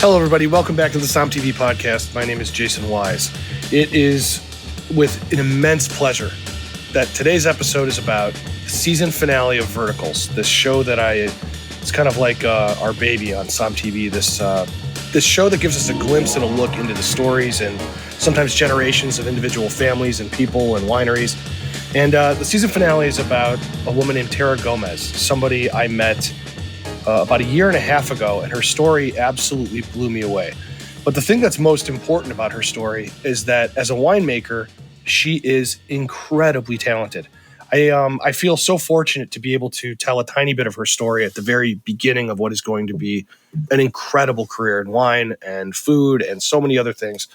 Hello, everybody. Welcome back to the Som TV podcast. My name is Jason Wise. It is with an immense pleasure that today's episode is about the season finale of Verticals, this show that it's kind of like our baby on Som TV, this show that gives us a glimpse and a look into the stories and sometimes generations of individual families and people and wineries. And the season finale is about a woman named Tara Gomez, somebody I met about a year and a half ago, and her story absolutely blew me away. But the thing that's most important about her story is that as a winemaker, she is incredibly talented. I feel so fortunate to be able to tell a tiny bit of her story at the very beginning of what is going to be an incredible career in wine and food and so many other things.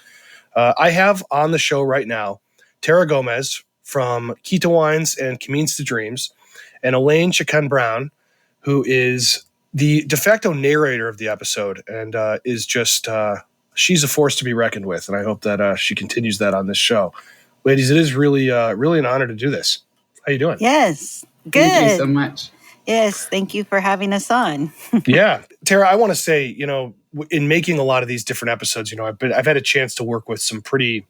I have on the show right now Tara Gomez from Kita Wines and Camins to Dreams, and Elaine Chukan Brown, who is the de facto narrator of the episode and is just, she's a force to be reckoned with. And I hope that she continues that on this show. Ladies, it is really an honor to do this. How you doing? Yes, good. Thank you so much. Yes, thank you for having us on. Yeah. Tara, I want to say, in making a lot of these different episodes, I've had a chance to work with some pretty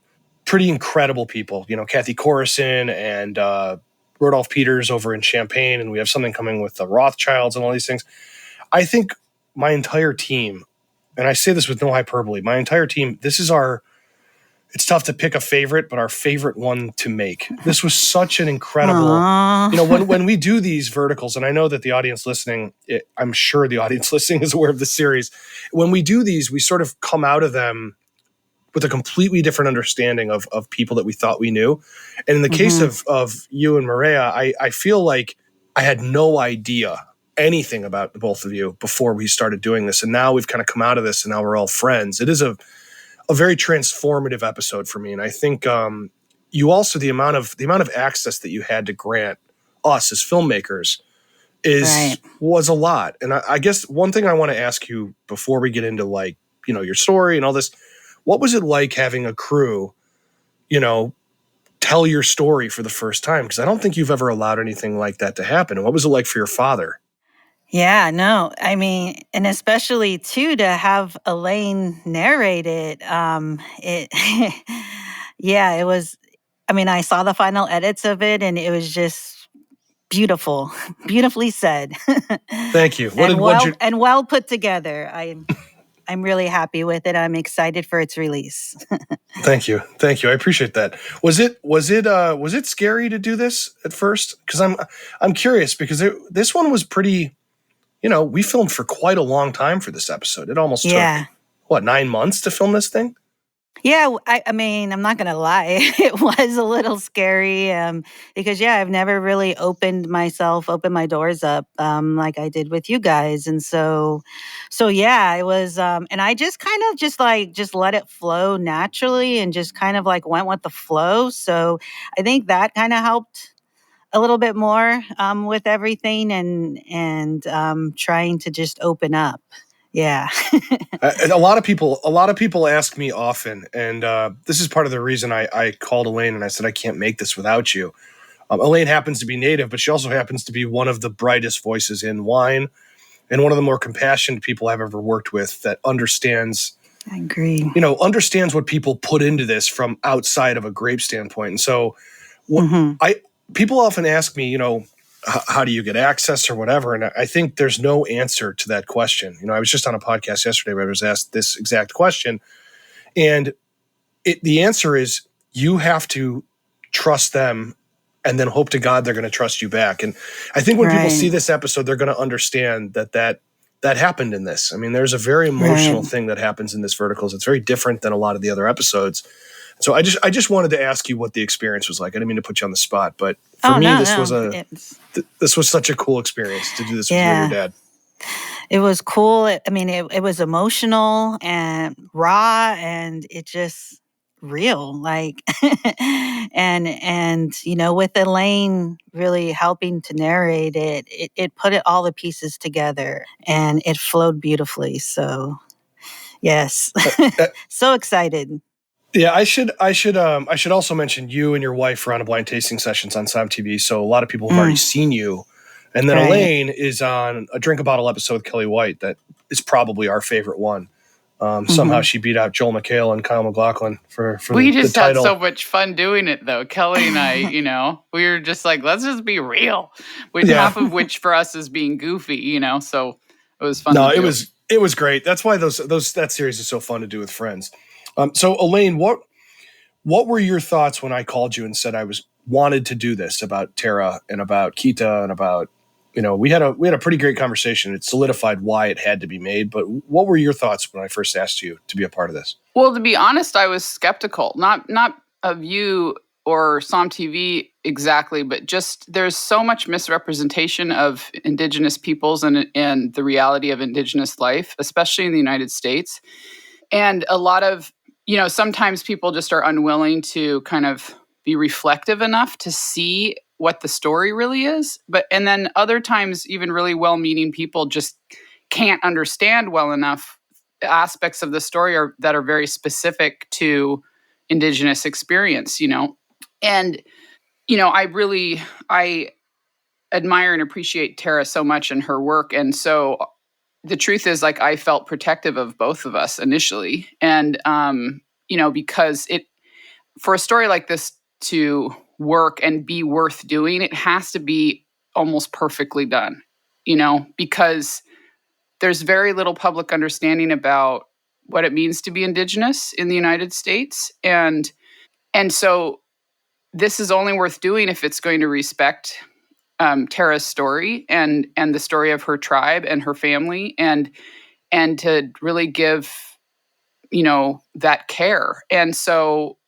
incredible people, Kathy Corison and Rodolphe Peters over in Champaign. And we have something coming with the Rothschilds and all these things. I think my entire team, and I say this with no hyperbole, my entire team, it's tough to pick a favorite, but our favorite one to make. This was such an incredible, when we do these verticals, and I know that the audience listening, I'm sure the audience listening is aware of the series. When we do these, we sort of come out of them with a completely different understanding of people that we thought we knew. And in the case of you and Maria, I feel like I had no idea anything about both of you before we started doing this. And now we've kind of come out of this and now we're all friends. It is a very transformative episode for me. And I think you also, the amount of access that you had to grant us as filmmakers was a lot. And I guess one thing I want to ask you before we get into your story and all this, what was it like having a crew, tell your story for the first time? Because I don't think you've ever allowed anything like that to happen. And what was it like for your father? Yeah, no, I mean, and especially too to have Elaine narrate it. It was. I mean, I saw the final edits of it, and it was just beautiful, beautifully said. Thank you. And well put together. I'm really happy with it. I'm excited for its release. Thank you. I appreciate that. Was it scary to do this at first? Because I'm curious because this one was pretty. We filmed for quite a long time for this episode. It almost took 9 months to film this thing? Yeah, I mean, I'm not going to lie. It was a little scary because, I've never really opened my doors up like I did with you guys. And so it was, and I just kind of just let it flow naturally and just kind of went with the flow. So I think that kind of helped a little bit more with everything and trying to just open up. Yeah. A lot of people ask me often, and this is part of the reason I called Elaine and I said, I can't make this without you. Elaine happens to be native, but she also happens to be one of the brightest voices in wine and one of the more compassionate people I've ever worked with that understands. I agree. Understands what people put into this from outside of a grape standpoint. And so people often ask me, how do you get access or whatever? And I think there's no answer to that question. I was just on a podcast yesterday where I was asked this exact question. And the answer is you have to trust them and then hope to God they're going to trust you back. And I think when people see this episode, they're going to understand that happened in this. I mean, there's a very emotional thing that happens in this Verticals. It's very different than a lot of the other episodes. So I just wanted to ask you what the experience was like. I didn't mean to put you on the spot, but for me, this was such a cool experience to do this with you and your dad. It was cool. It was emotional and raw, and it just real. And with Elaine really helping to narrate it put all the pieces together, and it flowed beautifully. So, yes, so excited. Yeah, I should also mention you and your wife were on a blind tasting sessions on Som TV, so a lot of people have already seen you. And then Elaine is on a Drink a Bottle episode with Kelly White that is probably our favorite one. Somehow she beat out Joel McHale and Kyle MacLachlan for we the just title. had so much fun doing it, though. Kelly and I, we were just like, let's just be real. Half of which for us is being goofy, so it was fun. No, it was great. That's why that series is so fun to do with friends. So Elaine, what were your thoughts when I called you and said I wanted to do this about Tara and about Kita and about, we had a pretty great conversation. It solidified why it had to be made. But what were your thoughts when I first asked you to be a part of this? Well, to be honest, I was skeptical, not of you or Som TV exactly, but just there's so much misrepresentation of Indigenous peoples and the reality of Indigenous life, especially in the United States. And a lot of, sometimes people just are unwilling to kind of be reflective enough to see what the story really is. And then other times, even really well-meaning people just can't understand well enough aspects of the story that are very specific to Indigenous experience, And, I admire and appreciate Tara so much and her work. And so the truth is, I felt protective of both of us initially. And, because for a story like this to work and be worth doing, it has to be almost perfectly done, because there's very little public understanding about what it means to be Indigenous in the United States. And so this is only worth doing if it's going to respect Tara's story and the story of her tribe and her family and to really give, that care. And so,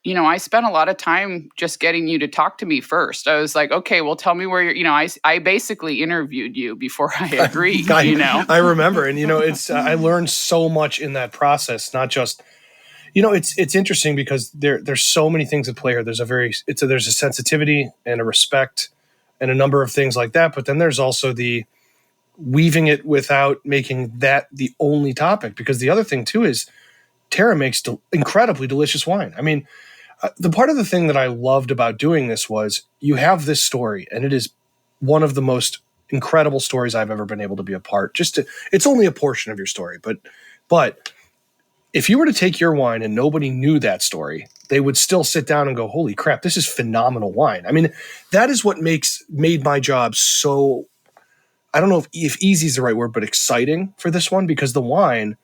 I spent a lot of time just getting you to talk to me first. I was like, okay, well, tell me where you're, I basically interviewed you before I agreed, I remember. And, it's, I learned so much in that process, not just, it's interesting because there's so many things at play here. There's there's a sensitivity and a respect and a number of things like that. But then there's also the weaving it without making that the only topic, because the other thing too is Tara makes incredibly delicious wine. I mean, the part of the thing that I loved about doing this was you have this story, and it is one of the most incredible stories I've ever been able to be a part. It's only a portion of your story, but if you were to take your wine and nobody knew that story, they would still sit down and go, holy crap, this is phenomenal wine. I mean, that is what made my job so, I don't know if easy is the right word, but exciting for this one, because the wine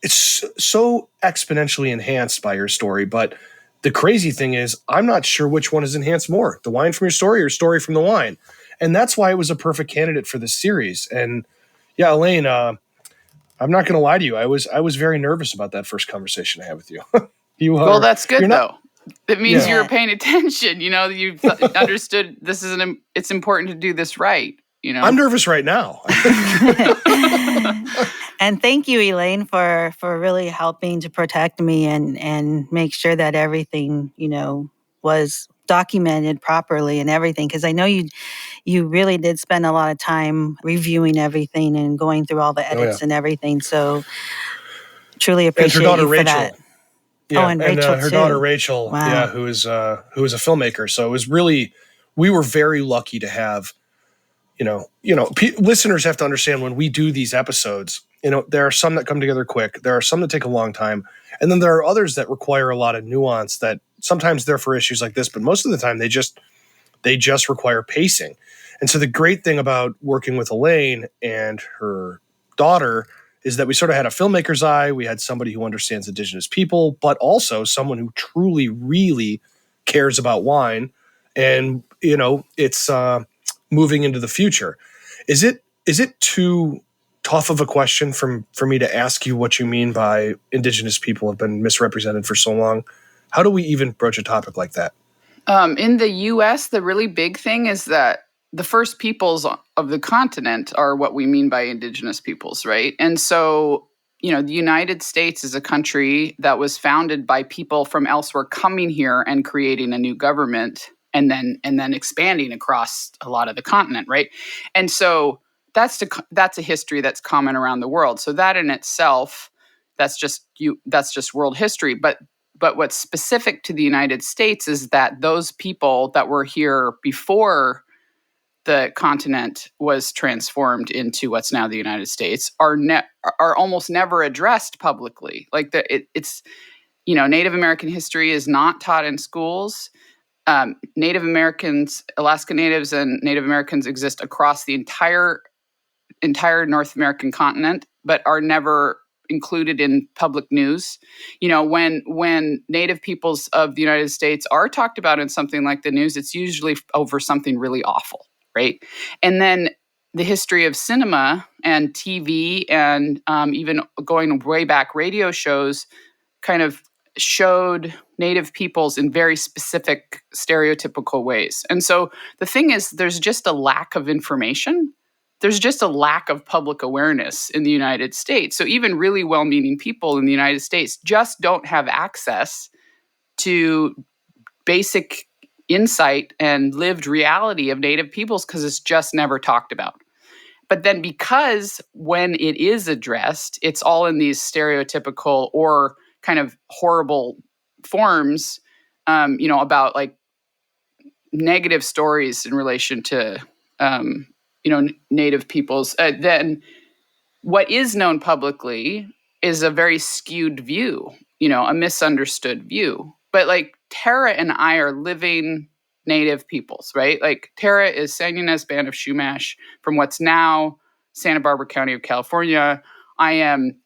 it's so exponentially enhanced by your story. But the crazy thing is, I'm not sure which one is enhanced more, the wine from your story or story from the wine. And that's why it was a perfect candidate for this series. And yeah, Elaine, I'm not going to lie to you. I was very nervous about that first conversation I had with you. Well, that's good though. It means you were paying attention. You've understood it's important to do this right. I'm nervous right now. And thank you, Elaine, for really helping to protect me and make sure that everything, was documented properly and everything. Because I know you really did spend a lot of time reviewing everything and going through all the edits and everything. So truly appreciate you for that. Yeah, and Rachel her too. daughter Rachel, wow. Who is a filmmaker. So it was really, we were very lucky to have, listeners have to understand when we do these episodes, there are some that come together quick. There are some that take a long time. And then there are others that require a lot of nuance that sometimes they're for issues like this, but most of the time they just require pacing. And so the great thing about working with Elaine and her daughter is that we sort of had a filmmaker's eye. We had somebody who understands Indigenous people, but also someone who truly, really cares about wine. And, it's moving into the future. Is it too tough of a question for me to ask you what you mean by Indigenous people have been misrepresented for so long? How do we even broach a topic like that? In the U.S., the really big thing is that the first peoples of the continent are what we mean by Indigenous peoples, right? And so, the United States is a country that was founded by people from elsewhere coming here and creating a new government and then expanding across a lot of the continent, right? And so that's a history that's common around the world. So that in itself, that's just world history. But what's specific to the United States is that those people that were here before the continent was transformed into what's now the United States are almost never addressed publicly. Like it's Native American history is not taught in schools. Native Americans, Alaska Natives, and Native Americans exist across the entire North American continent, but are never included in public news. When Native peoples of the United States are talked about in something like the news, it's usually over something really awful, right? And then the history of cinema and TV and even going way back, radio shows kind of showed Native peoples in very specific, stereotypical ways. And so the thing is, there's just a lack of information. There's just a lack of public awareness in the United States. So even really well-meaning people in the United States just don't have access to basic insight and lived reality of Native peoples because it's just never talked about. But then because when it is addressed, it's all in these stereotypical or kind of horrible forms, about like negative stories in relation to Native peoples, then what is known publicly is a very skewed view, a misunderstood view. But like Tara and I are living Native peoples, right? Like Tara is Sanyanes Band of Chumash from what's now Santa Barbara County of California. I am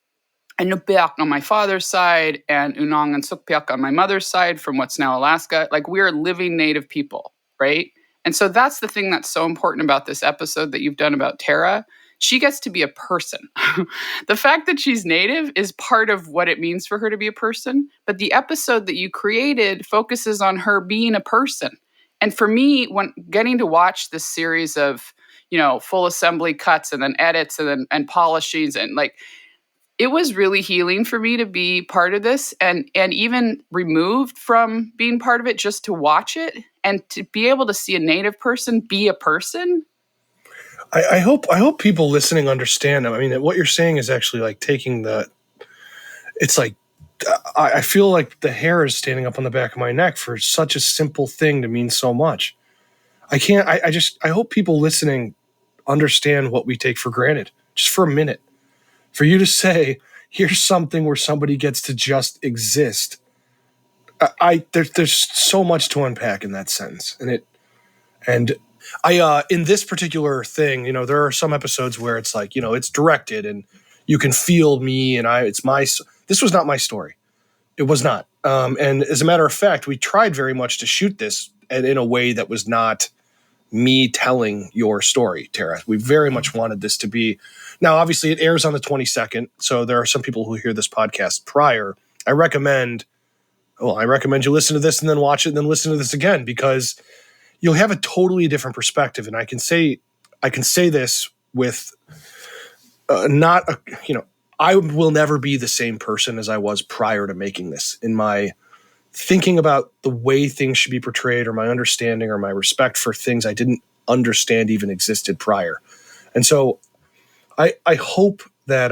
Inupiaq on my father's side and Unong and Sukpiaq on my mother's side from what's now Alaska. Like we are living Native people, right? And so that's the thing that's so important about this episode that you've done about Tara. She gets to be a person. The fact that she's Native is part of what it means for her to be a person. But the episode that you created focuses on her being a person. And for me, when getting to watch this series of, full assembly cuts and then edits and polishings and like, it was really healing for me to be part of this and even removed from being part of it just to watch it and to be able to see a Native person be a person. I hope people listening understand. I mean, what you're saying is actually like taking it's like, I feel like the hair is standing up on the back of my neck for such a simple thing to mean so much. I hope people listening understand what we take for granted just for a minute. For you to say, here's something where somebody gets to just exist. There's so much to unpack in that sentence. In this particular thing, there are some episodes where it's like, it's directed and you can feel me and this was not my story. It was not. And as a matter of fact, we tried very much to shoot this in a way that was not me telling your story, Tara. We very much wanted this to be. Now, obviously, it airs on the 22nd, so there are some people who hear this podcast prior. I recommend you listen to this and then watch it and then listen to this again because you'll have a totally different perspective. And I can say this with I will never be the same person as I was prior to making this in my thinking about the way things should be portrayed or my understanding or my respect for things I didn't understand even existed prior. And so I hope that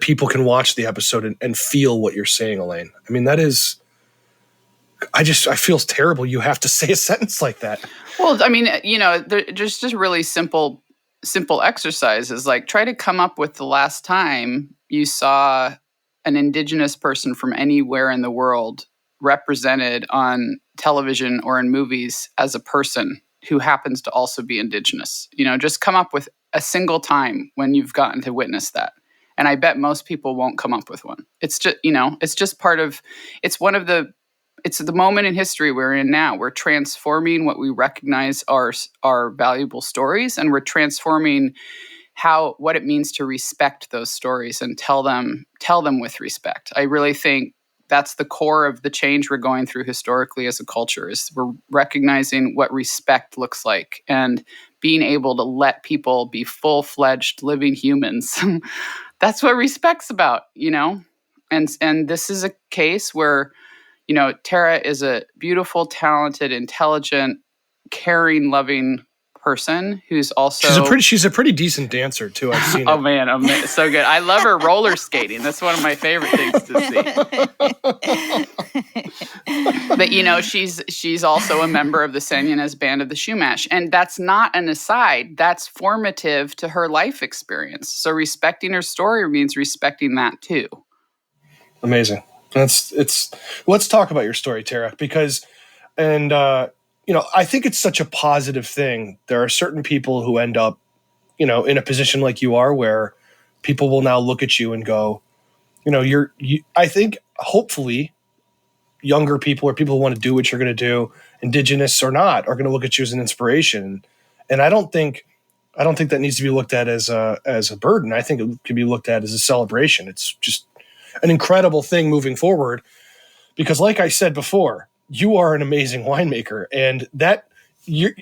people can watch the episode and feel what you're saying, Elaine. I mean, I feel terrible. You have to say a sentence like that. Well, I mean, there's just really simple exercises. Like try to come up with the last time you saw an Indigenous person from anywhere in the world represented on television or in movies as a person who happens to also be Indigenous. Just come up with a single time when you've gotten to witness that. And I bet most people won't come up with one. It's just, it's the moment in history we're in now. We're transforming what we recognize are valuable stories, and we're transforming what it means to respect those stories and tell them with respect. I really think that's the core of the change we're going through historically as a culture is we're recognizing what respect looks like and being able to let people be full-fledged living humans. That's what respect's about, And this is a case where, Tara is a beautiful, talented, intelligent, caring, loving person who's also she's a pretty decent dancer too. I've seen oh it. man, so good. I love her roller skating. That's one of my favorite things to see. But she's also a member of the San Ynez Band of the Shumash, and that's not an aside. That's formative to her life experience. So respecting her story means respecting that too. Amazing. Let's talk about your story, Tara, because I think it's such a positive thing. There are certain people who end up, in a position like you are, where people will now look at you and go, I think hopefully younger people or people who want to do what you're going to do, indigenous or not, are going to look at you as an inspiration. And I don't think that needs to be looked at as a burden. I think it can be looked at as a celebration. It's just an incredible thing moving forward, because like I said before, you are an amazing winemaker, and I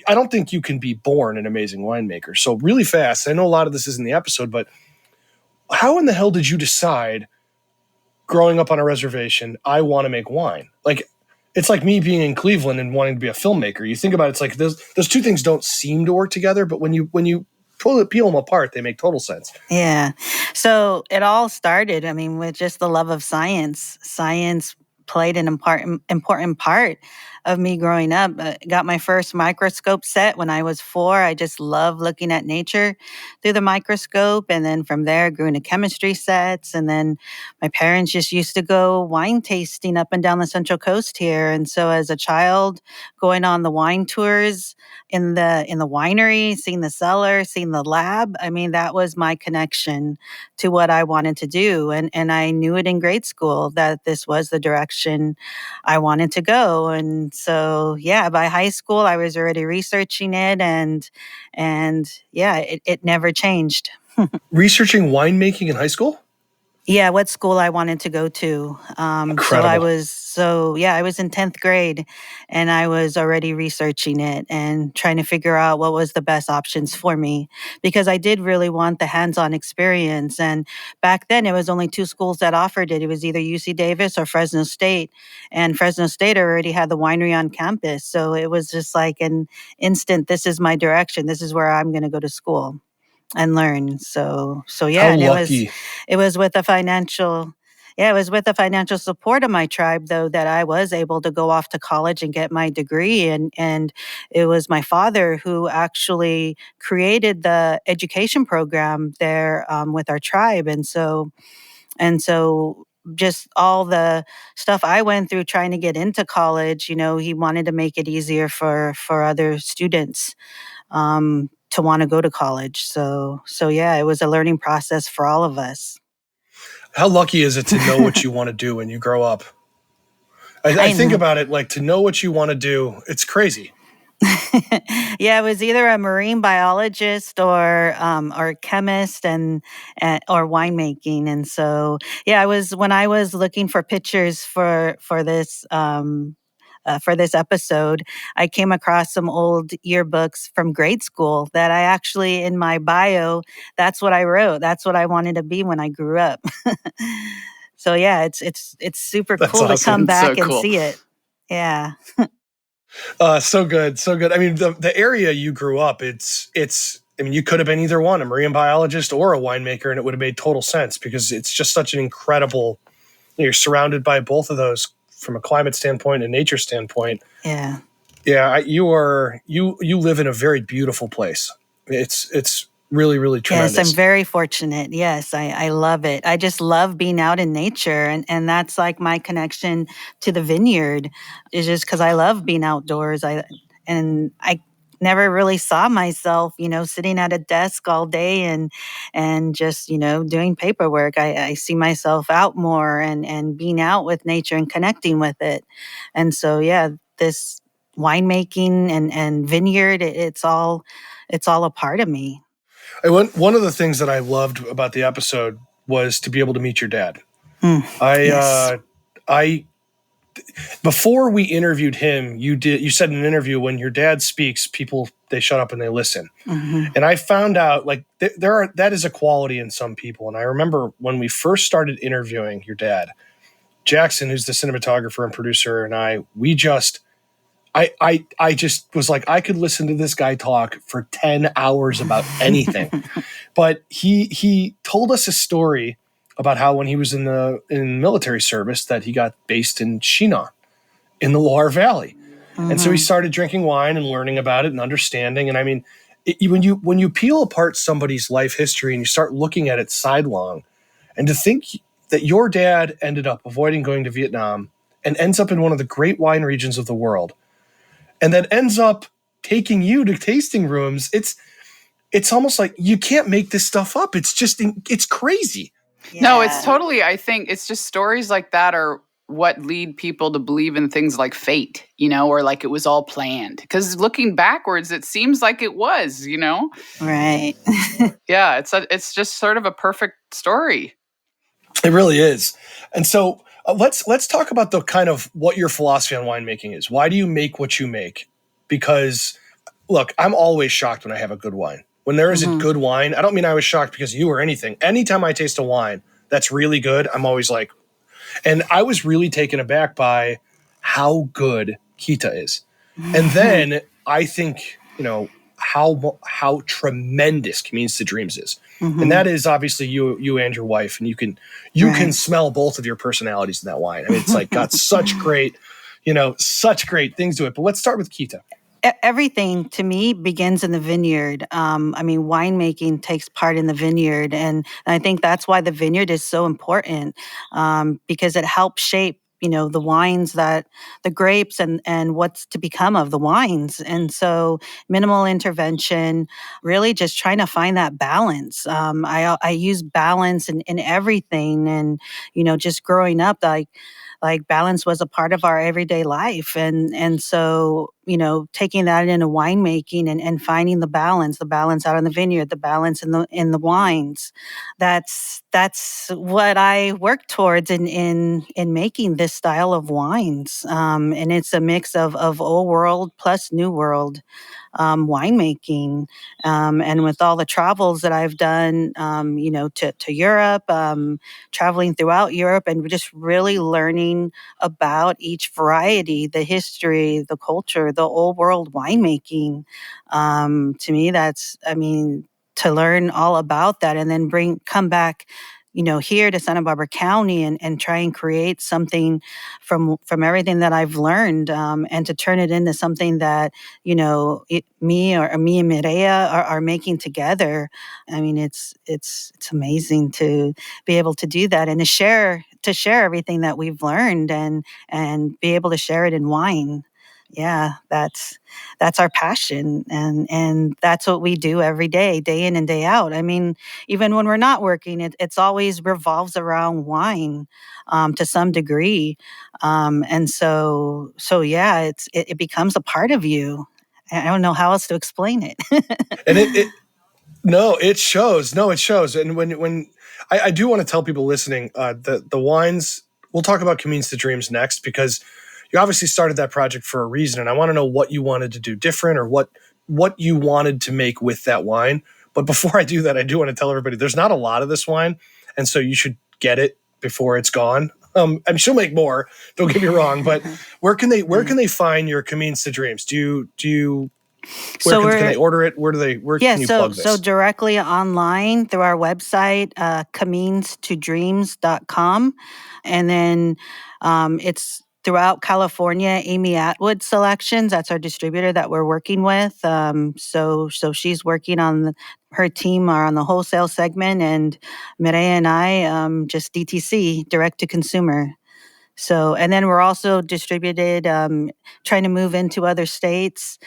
don't think you can be born an amazing winemaker. So really fast, I know a lot of this is in the episode, but how in the hell did you decide, growing up on a reservation, I want to make wine? Like, it's like me being in Cleveland and wanting to be a filmmaker. You think about it, it's like those two things don't seem to work together, but when you peel them apart, they make total sense. Yeah. So it all started, with just the love of science. Science played an important part of me growing up. Got my first microscope set when I was 4. I just love looking at nature through the microscope. And then from there, I grew into chemistry sets. And then my parents just used to go wine tasting up and down the Central Coast here. And so as a child, going on the wine tours in the winery, seeing the cellar, seeing the lab, that was my connection to what I wanted to do. And I knew it in grade school that this was the direction I wanted to go. And so, by high school, I was already researching it, and it never changed. Researching winemaking in high school? Yeah, what school I wanted to go to. Incredible. I was in 10th grade, and I was already researching it and trying to figure out what was the best options for me, because I did really want the hands-on experience. And back then it was only 2 schools that offered it. It was either UC Davis or Fresno State, and Fresno State already had the winery on campus. So it was just like an instant, this is my direction. This is where I'm going to go to school and learn. So yeah, How and lucky. it was with the financial support of my tribe, though, that I was able to go off to college and get my degree. And it was my father who actually created the education program there with our tribe. And so just all the stuff I went through trying to get into college, he wanted to make it easier for other students to want to go to college. So yeah, it was a learning process for all of us. How lucky is it to know what you want to do when you grow up? I think about it, like, to know what you want to do, it's crazy. Yeah, it was either a marine biologist or chemist and or winemaking. And so when I was looking for pictures for this episode, I came across some old yearbooks from grade school that I actually, in my bio, that's what I wrote. That's what I wanted to be when I grew up. So yeah, it's super cool to come back and see it. Yeah. So good. The area you grew up, you could have been either one, a marine biologist or a winemaker, and it would have made total sense, because it's just such an incredible, you're surrounded by both of those from a climate standpoint and nature standpoint. Yeah. Yeah. You live in a very beautiful place. It's really, really tremendous. Yes, I'm very fortunate. Yes, I love it. I just love being out in nature. And that's like my connection to the vineyard, is just because I love being outdoors. I never really saw myself, sitting at a desk all day and just, doing paperwork. I see myself out more and being out with nature and connecting with it. And so, yeah, this winemaking and vineyard, it's all a part of me. One of the things that I loved about the episode was to be able to meet your dad. Yes. Before we interviewed him, you said in an interview, when your dad speaks, people, they shut up and they listen. Mm-hmm. And I found out, like, that is a quality in some people. And I remember when we first started interviewing your dad, Jackson, who's the cinematographer and producer, and I I just was like, I could listen to this guy talk for 10 hours about anything. But he told us a story about how when he was in military service that he got based in Chinon in the Loire Valley. And so he started drinking wine and learning about it and understanding. And I mean, when you peel apart somebody's life history and you start looking at it sidelong, and to think that your dad ended up avoiding going to Vietnam and ends up in one of the great wine regions of the world, and then ends up taking you to tasting rooms, it's almost like you can't make this stuff up. It's crazy. Yeah. No, it's totally, I think it's just stories like that are what lead people to believe in things like fate, or like it was all planned. Because looking backwards, it seems like it was, Right. Yeah, it's just sort of a perfect story. It really is. And so let's talk about the kind of what your philosophy on winemaking is. Why do you make what you make? Because look, I'm always shocked when I have a good wine. When there is a good wine, I don't mean I was shocked because of you or anything. Anytime I taste a wine that's really good, I'm always like, and I was really taken aback by how good Kita is. And then I think, how tremendous Camins to Dreams is. And that is obviously you and your wife, and you can smell both of your personalities in that wine. I mean, it's like got such great things to it. But let's start with Kita. Everything to me begins in the vineyard. Winemaking takes part in the vineyard. And I think that's why the vineyard is so important, because it helps shape, the wines the grapes and what's to become of the wines. And so minimal intervention, really just trying to find that balance. I use balance in everything. And, just growing up, like balance was a part of our everyday life. And so, taking that into winemaking and finding the balance out in the vineyard, the balance in the wines. That's what I work towards in making this style of wines. And it's a mix of old world plus new world winemaking. And with all the travels that I've done, to Europe, traveling throughout Europe and just really learning about each variety, the history, the culture, the old world winemaking. To me, to learn all about that and then come back here to Santa Barbara County and try and create something from everything that I've learned, and to turn it into something that, me and Mireia are making together. I mean, it's amazing to be able to do that and to share everything that we've learned and be able to share it in wine. Yeah, that's our passion, and that's what we do every day, day in and day out. I mean, even when we're not working, it's always revolves around wine, to some degree, and so yeah, it becomes a part of you. I don't know how else to explain it. And it shows. No, it shows. And when I do want to tell people listening, the wines, we'll talk about Camins to Dreams next, because you obviously started that project for a reason, and I want to know what you wanted to do different or what you wanted to make with that wine. But before I do that, I do want to tell everybody there's not a lot of this wine, and so you should get it before it's gone. And she'll make more. Don't get me wrong, but where can they find your Camins to Dreams? Do you can they order it? Where can you plug this? So directly online through our website, caminstodreams.com. And then it's throughout California, Amy Atwood Selections. That's our distributor that we're working with. So she's working on her team are on the wholesale segment, and Mireia and I just DTC, direct to consumer. So, and then we're also distributed, trying to move into other states.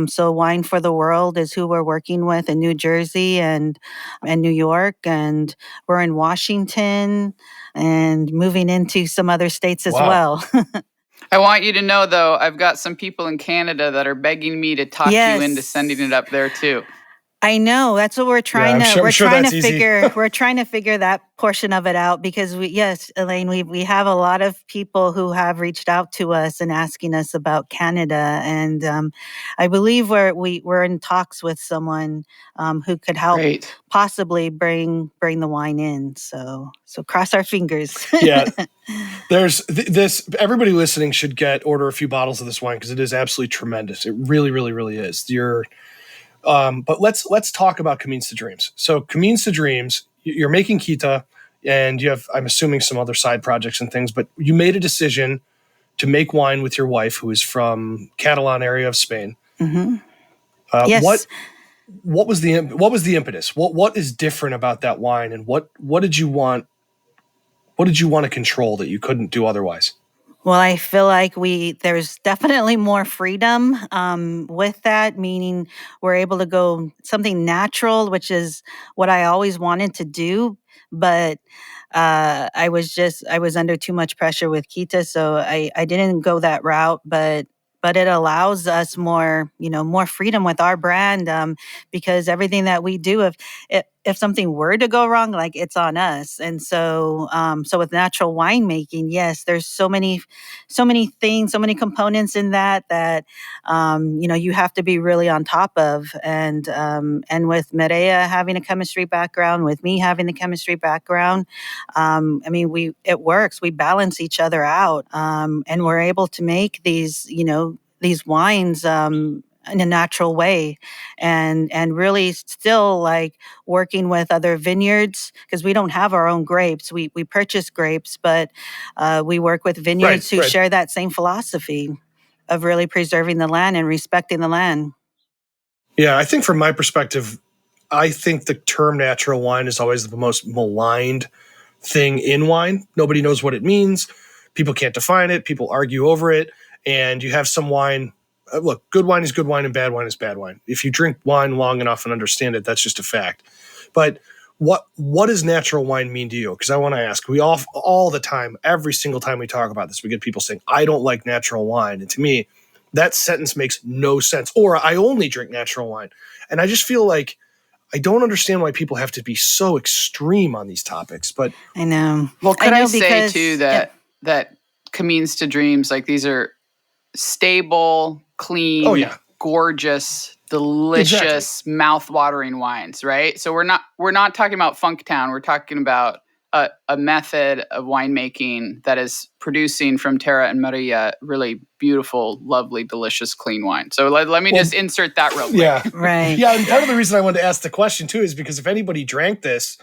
So Wine for the World is who we're working with in New Jersey and New York. And we're in Washington and moving into some other states as well. I want you to know, though, I've got some people in Canada that are begging me to talk you into sending it up there, too. I know. That's what we're trying to. I'm sure that's easy. We're trying to figure that portion of it out because yes, Elaine, we have a lot of people who have reached out to us and asking us about Canada, and I believe we're in talks with someone who could help possibly bring the wine in. So cross our fingers. Yeah. There's this. Everybody listening should order a few bottles of this wine because it is absolutely tremendous. It really, really, really is. But let's talk about Camins to Dreams. So Camins to Dreams, you're making Kita, and you have, I'm assuming, some other side projects and things. But you made a decision to make wine with your wife, who is from Catalan area of Spain. Mm-hmm. Yes. What was the impetus? What is different about that wine, and what did you want? What did you want to control that you couldn't do otherwise? Well, I feel like there's definitely more freedom with that, meaning we're able to go something natural, which is what I always wanted to do. But I was under too much pressure with Kita, so I didn't go that route. But it allows us more freedom with our brand because everything that we do, if something were to go wrong, like it's on us. And so with natural winemaking, yes, there's so many things, so many components in that you have to be really on top of. And with Mireia having a chemistry background, with me having the chemistry background, it works. We balance each other out, and we're able to make these wines in a natural way, and really still like working with other vineyards because we don't have our own grapes. We purchase grapes, but we work with vineyards who share that same philosophy of really preserving the land and respecting the land. Yeah, I think from my perspective, I think the term natural wine is always the most maligned thing in wine. Nobody knows what it means. People can't define it. People argue over it. And you have some wine. Look, good wine is good wine and bad wine is bad wine. If you drink wine long enough and understand it, that's just a fact. But what does natural wine mean to you? Because I want to ask, we all the time, every single time we talk about this, we get people saying, I don't like natural wine. And to me, that sentence makes no sense. Or I only drink natural wine. And I just feel like I don't understand why people have to be so extreme on these topics. But I know. Well, could I say too that Camins to Dreams, like these are stable, clean, gorgeous, delicious, mouth-watering wines, right? So we're not talking about Funktown. We're talking about a method of winemaking that is producing from Terra and Mireia really beautiful, lovely, delicious, clean wine. So let me just insert that real quick. Yeah, right. Yeah, and part of the reason I wanted to ask the question too is because if anybody drank this,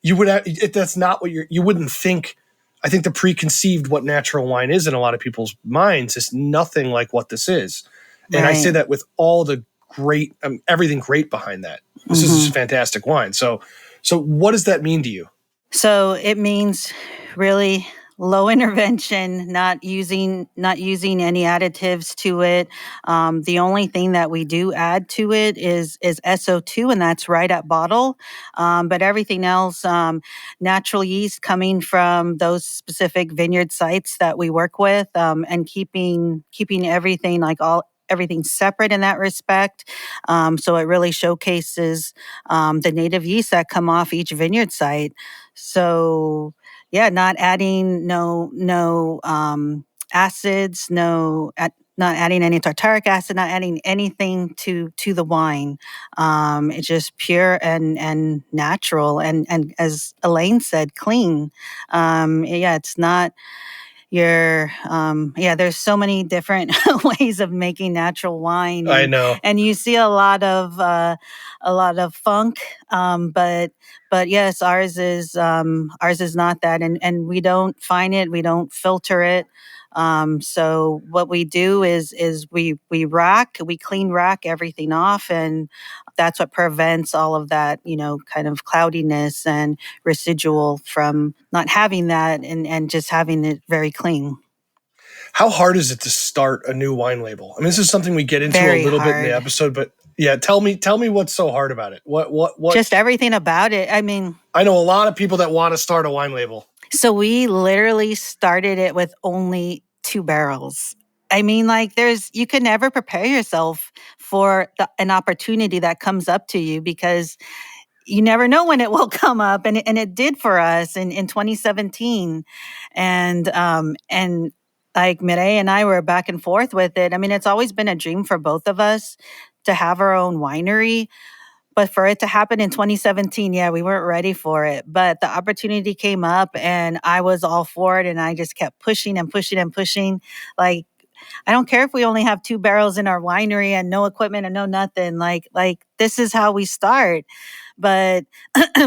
you would have. That's not what you wouldn't think. I think the preconceived what natural wine is in a lot of people's minds is nothing like what this is. And I say that with all the great, everything great behind that. This is a fantastic wine. So what does that mean to you? So it means really low intervention, not using any additives to it. The only thing that we do add to it is SO2, and that's right at bottle. But everything else, natural yeast coming from those specific vineyard sites that we work with, and keeping everything everything separate in that respect. So it really showcases the native yeast that come off each vineyard site. So not adding no acids, not adding any tartaric acid, not adding anything to the wine. It's just pure and natural, and as Elaine said, clean. It's not there's so many different ways of making natural wine. I know. And you see a lot of funk, but yes, ours is not that, and we don't fine it, we don't filter it. So what we do is we clean rack everything off, and that's what prevents all of that, kind of cloudiness and residual from not having that and just having it very clean. How hard is it to start a new wine label? I mean, this is something we get into very a little hard. bit in the episode, but yeah, tell me what's so hard about it. What? Just everything about it. I mean, I know a lot of people that want to start a wine label. So we literally started it with only 2 barrels. I mean, you can never prepare yourself for an opportunity that comes up to you, because you never know when it will come up. And it did for us in 2017. And like Mireille and I were back and forth with it. I mean, it's always been a dream for both of us to have our own winery. But for it to happen in 2017, yeah, we weren't ready for it. But the opportunity came up and I was all for it. And I just kept pushing and pushing and pushing. Like, I don't care if we only have 2 barrels in our winery and no equipment and no nothing. Like this is how we start. But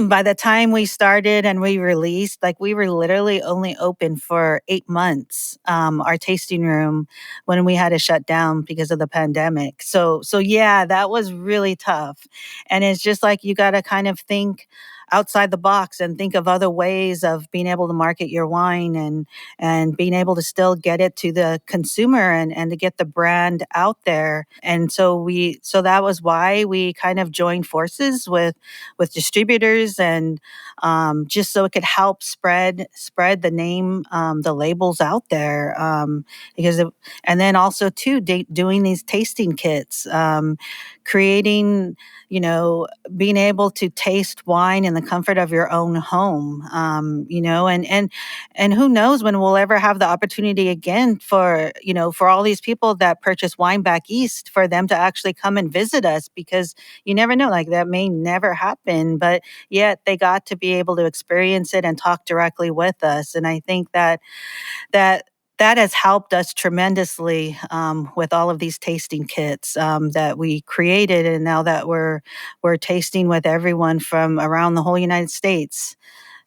by the time we started and we released, like, we were literally only open for 8 months, our tasting room, when we had to shut down because of the pandemic. So yeah, that was really tough. And it's just like, you got to kind of think outside the box and think of other ways of being able to market your wine and being able to still get it to the consumer and to get the brand out there. And so that was why we kind of joined forces with distributors, and just so it could help spread the name, the labels out there, and then also too, doing these tasting kits, creating, being able to taste wine in the comfort of your own home, and who knows when we'll ever have the opportunity again for all these people that purchase wine back east, for them to actually come and visit us, because you never know, like, that may never happen, but yet they got to be able to experience it and talk directly with us. And I think that has helped us tremendously, with all of these tasting kits, that we created, and now that we're tasting with everyone from around the whole United States.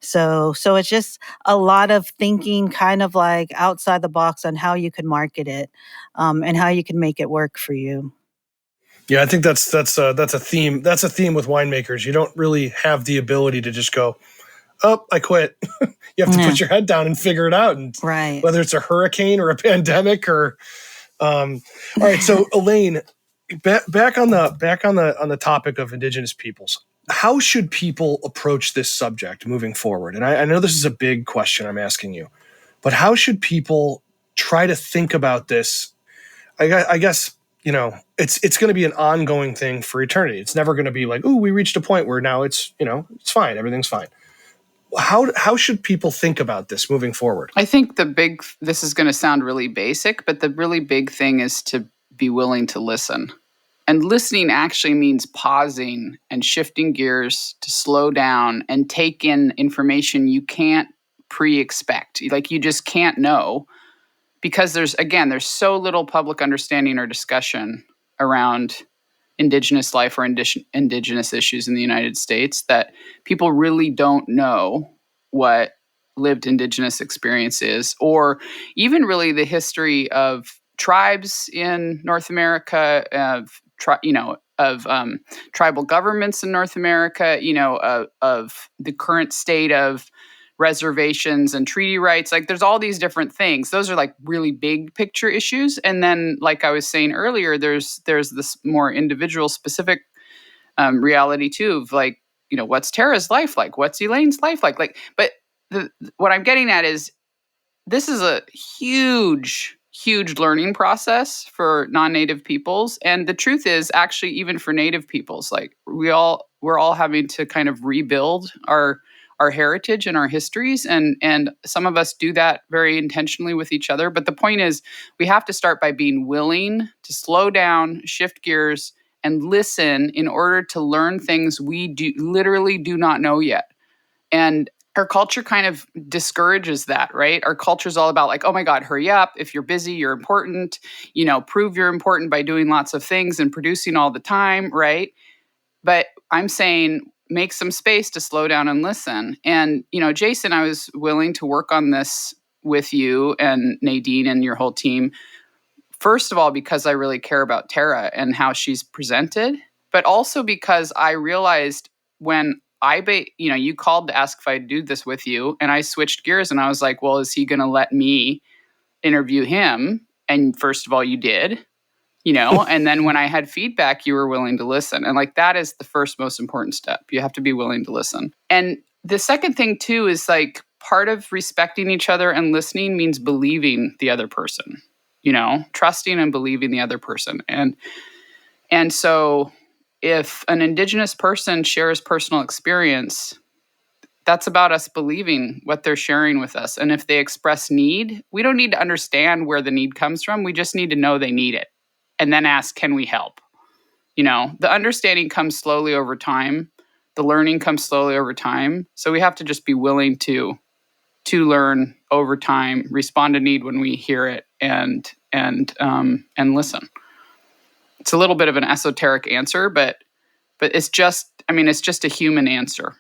So it's just a lot of thinking, kind of like outside the box, on how you could market it, and how you can make it work for you. Yeah, I think that's a theme. That's a theme with winemakers. You don't really have the ability to just go, "Oh, I quit." You have to put your head down and figure it out, and right, whether it's a hurricane or a pandemic or. All right, so Elaine, back on the topic of Indigenous peoples. How should people approach this subject moving forward? And I know this is a big question I'm asking you, but how should people try to think about this? I guess, it's going to be an ongoing thing for eternity. It's never going to be like, "Ooh, we reached a point where now it's fine, everything's fine." How should people think about this moving forward? I think this is going to sound really basic, but the really big thing is to be willing to listen. And listening actually means pausing and shifting gears to slow down and take in information you can't pre-expect. Like, you just can't know, because there's so little public understanding or discussion around Indigenous life or Indigenous issues in the United States, that people really don't know what lived Indigenous experience is, or even really the history of tribes in North America, of tribal governments in North America, of the current state of reservations and treaty rights. Like, there's all these different things. Those are like really big picture issues. And then, like I was saying earlier, there's this more individual specific reality too, of like, what's Tara's life like? What's Elaine's life like? But what I'm getting at is, this is a huge learning process for non-native peoples. And the truth is, actually, even for native peoples, like, we're all having to kind of rebuild our heritage and our histories. And some of us do that very intentionally with each other. But the point is, we have to start by being willing to slow down, shift gears, and listen in order to learn things we literally do not know yet. And our culture kind of discourages that, right? Our culture is all about, like, oh my God, hurry up. If you're busy, you're important. Prove you're important by doing lots of things and producing all the time, right? But I'm saying, make some space to slow down and listen. And, Jason, I was willing to work on this with you and Nadine and your whole team. First of all, because I really care about Tara and how she's presented, but also because I realized when you called to ask if I'd do this with you, and I switched gears and I was like, well, is he going to let me interview him? And first of all, you did, and then when I had feedback, you were willing to listen. And like, that is the first most important step. You have to be willing to listen. And the second thing too is, like, part of respecting each other and listening means believing the other person, trusting and believing the other person. And And so if an Indigenous person shares personal experience, that's about us believing what they're sharing with us. And if they express need, we don't need to understand where the need comes from. We just need to know they need it and then ask, can we help? The understanding comes slowly over time. The learning comes slowly over time. So we have to just be willing to learn over time, respond to need when we hear it, and listen. It's a little bit of an esoteric answer, but it's just a human answer.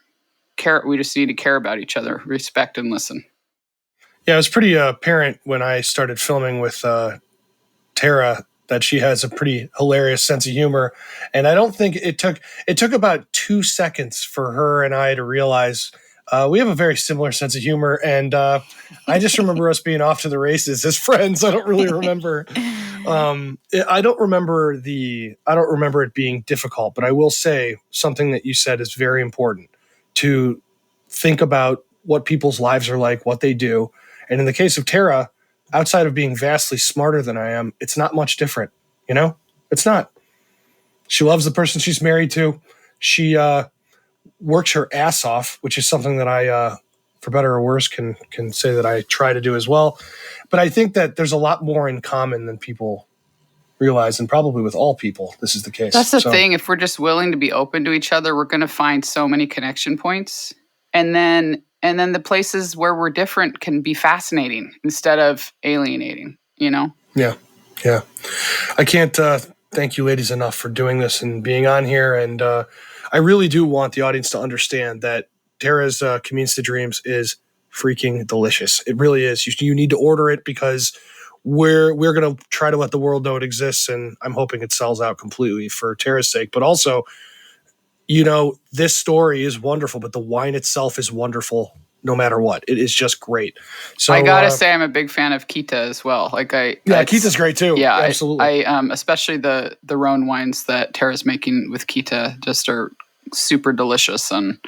We just need to care about each other, respect, and listen. Yeah, it was pretty apparent when I started filming with Tara that she has a pretty hilarious sense of humor. And I don't think it took about 2 seconds for her and I to realize we have a very similar sense of humor. And I just remember us being off to the races as friends. I don't really remember. I don't remember it being difficult, but I will say something that you said is very important, to think about what people's lives are like, what they do. And in the case of Tara, outside of being vastly smarter than I am, it's not much different. It's not. She loves the person she's married to. She works her ass off, which is something that I, for better or worse, can say that I try to do as well. But I think that there's a lot more in common than people realize, and probably with all people, this is the case. That's the thing. If we're just willing to be open to each other, we're going to find so many connection points. And then the places where we're different can be fascinating instead of alienating, Yeah. I can't thank you ladies enough for doing this and being on here. And I really do want the audience to understand that Tara's Communes to Dreams is freaking delicious. It really is. You need to order it because we're going to try to let the world know it exists. And I'm hoping it sells out completely for Tara's sake. But also, this story is wonderful, but the wine itself is wonderful no matter what. It is just great. So I gotta say, I'm a big fan of Kita as well. Kita's great too. Yeah, absolutely. I especially the Rhone wines that Tara's making with Kita just are super delicious and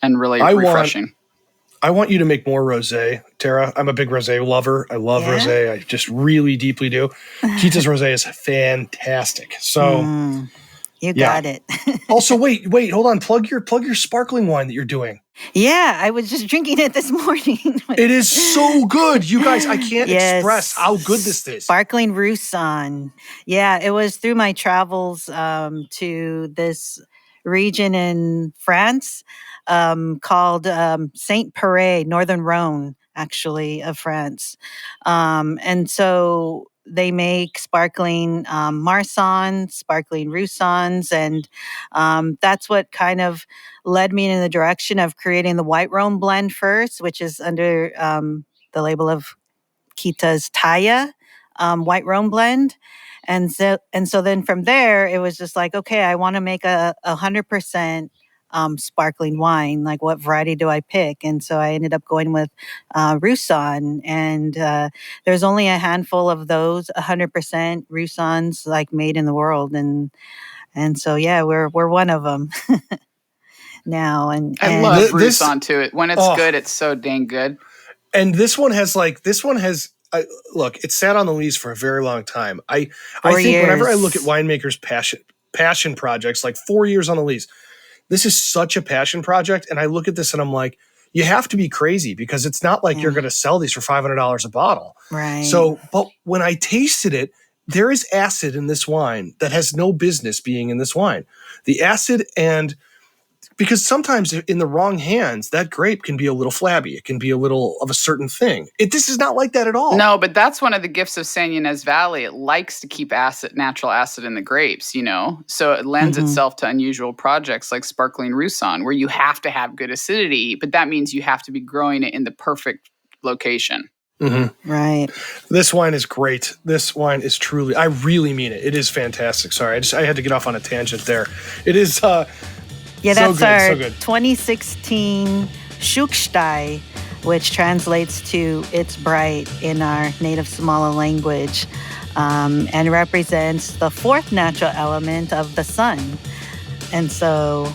really refreshing. I want you to make more rosé, Tara. I'm a big rosé lover. I love rosé. I just really deeply do. Kita's rosé is fantastic. So. You got it. Also, wait, hold on. Plug your sparkling wine that you're doing. Yeah, I was just drinking it this morning. It is so good. You guys, I can't express how good this is. Sparkling Roussanne. Yeah, it was through my travels to this region in France called Saint-Péray, Northern Rhone, actually, of France. And so they make sparkling Marsanne, sparkling Roussannes, and that's what kind of led me in the direction of creating the White Rhone blend first, which is under the label of Kita's Taya White Rhone blend. And so then from there, it was just like, okay, I want to make a 100% sparkling wine. Like, what variety do I pick? And so I ended up going with Roussanne. And there's only a handful of those 100% Roussannes like made in the world. And so, yeah, we're one of them now. And I love Roussanne too. When it's good, it's so dang good. And this one has look, it sat on the lees for a very long time. I think whenever I look at winemakers' passion projects, like 4 years on the lees, this is such a passion project. And I look at this and I'm like, you have to be crazy because it's not like you're going to sell these for $500 a bottle. Right. So, but when I tasted it, there is acid in this wine that has no business being in this wine. The acid, and because sometimes in the wrong hands, that grape can be a little flabby. It can be a little of a certain thing. This is not like that at all. No, but that's one of the gifts of San Ynez Valley. It likes to keep natural acid in the grapes, so it lends itself to unusual projects like sparkling Roussanne, where you have to have good acidity, but that means you have to be growing it in the perfect location. Mm-hmm. Right. This wine is great. This wine is truly, I really mean it. It is fantastic. Sorry, I had to get off on a tangent there. It is... Yeah, that's our 2016 Shukshtai, which translates to "It's Bright" in our native Somali language, and represents the fourth natural element of the sun. And so,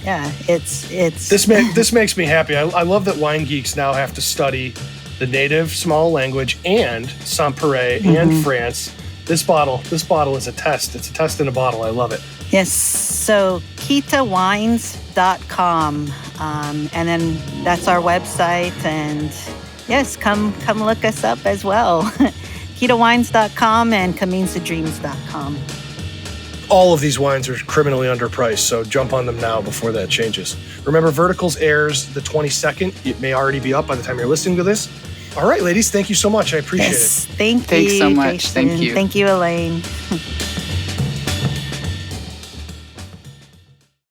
yeah, it's this makes me happy. I love that wine geeks now have to study the native Somali language and Saint-Péray and France This bottle is a test. It's a test in a bottle. I love it. Yes. So KitaWines.com. And then that's our website. And yes, come look us up as well. KitaWines.com and CaminsToDreams.com. All of these wines are criminally underpriced, so jump on them now before that changes. Remember, Verticals airs the 22nd. It may already be up by the time you're listening to this. All right, ladies, thank you so much. I appreciate it. Thank you. Thanks so much. Jason. Thank you. Thank you, Elaine.